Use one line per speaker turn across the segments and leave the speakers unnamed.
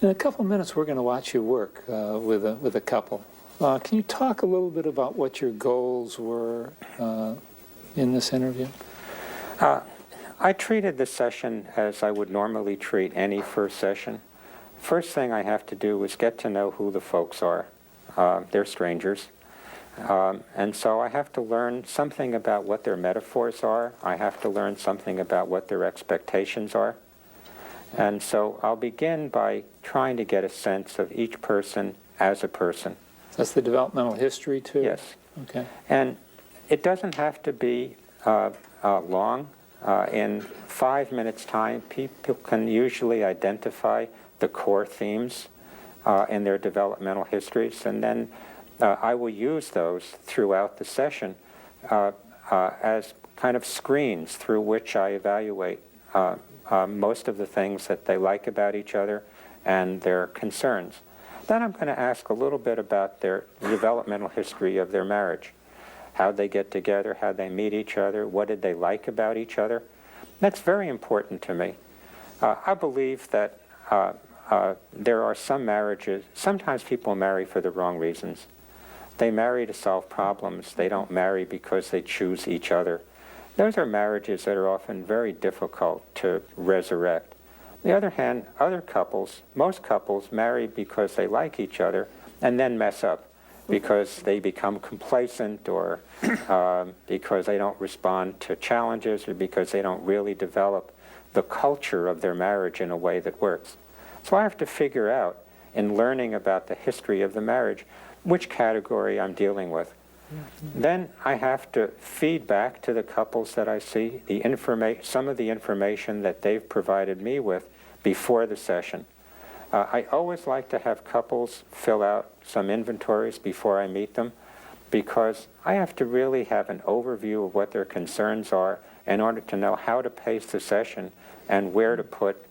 In a couple of minutes, we're going to watch you work with a couple. Can you talk a little bit about what your goals were in this interview?
I treated this session as I would normally treat any first session. First thing I have to do is get to know who the folks are. They're strangers. And so I have to learn something about what their metaphors are. I have to learn something about what their expectations are. And so I'll begin by trying to get a sense of each person as a person.
That's the developmental history, too?
Yes.
Okay.
And it doesn't have to be long. In 5 minutes' time, people can usually identify the core themes in their developmental histories, and then I will use those throughout the session as kind of screens through which I evaluate most of the things that they like about each other and their concerns. Then I'm going to ask a little bit about their developmental history of their marriage. How'd they get together, how'd they meet each other, what did they like about each other. That's very important to me. I believe that there are some marriages, sometimes people marry for the wrong reasons. They marry to solve problems. They don't marry because they choose each other. Those are marriages that are often very difficult to resurrect. On the other hand, most couples marry because they like each other and then mess up because they become complacent or because they don't respond to challenges or because they don't really develop the culture of their marriage in a way that works. So I have to figure out, in learning about the history of the marriage, which category I'm dealing with. Mm-hmm. Then I have to feed back to the couples that I see some of the information that they've provided me with before the session. I always like to have couples fill out some inventories before I meet them because I have to really have an overview of what their concerns are in order to know how to pace the session and where to put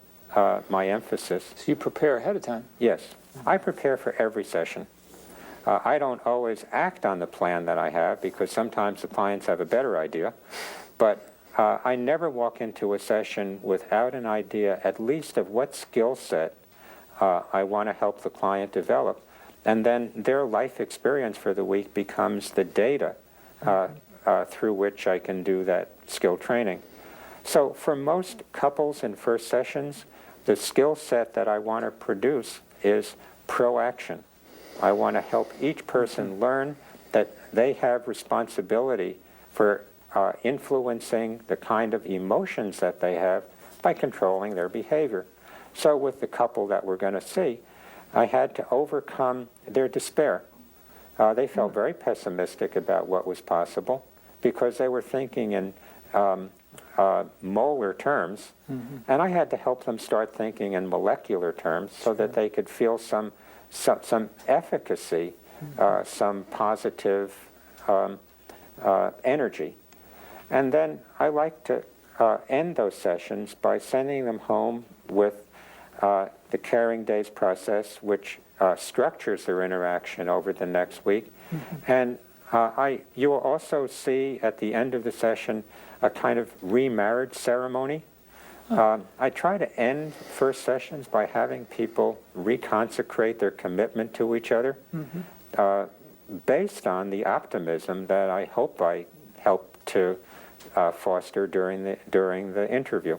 my emphasis.
So you prepare ahead of time?
Yes. I prepare for every session. I don't always act on the plan that I have because sometimes the clients have a better idea, but I never walk into a session without an idea at least of what skill set I want to help the client develop. And then their life experience for the week becomes the data through which I can do that skill training. So for most couples in first sessions, the skill set that I want to produce is proaction. I want to help each person learn that they have responsibility for influencing the kind of emotions that they have by controlling their behavior. So with the couple that we're going to see, I had to overcome their despair. They felt very pessimistic about what was possible because they were thinking in molar terms, and I had to help them start thinking in molecular terms so that they could feel some efficacy, some positive energy. And then I like to end those sessions by sending them home with the Caring Days process, which structures their interaction over the next week. And you will also see at the end of the session a kind of remarriage ceremony. I try to end first sessions by having people reconsecrate their commitment to each other based on the optimism that I hope I help to foster during the interview.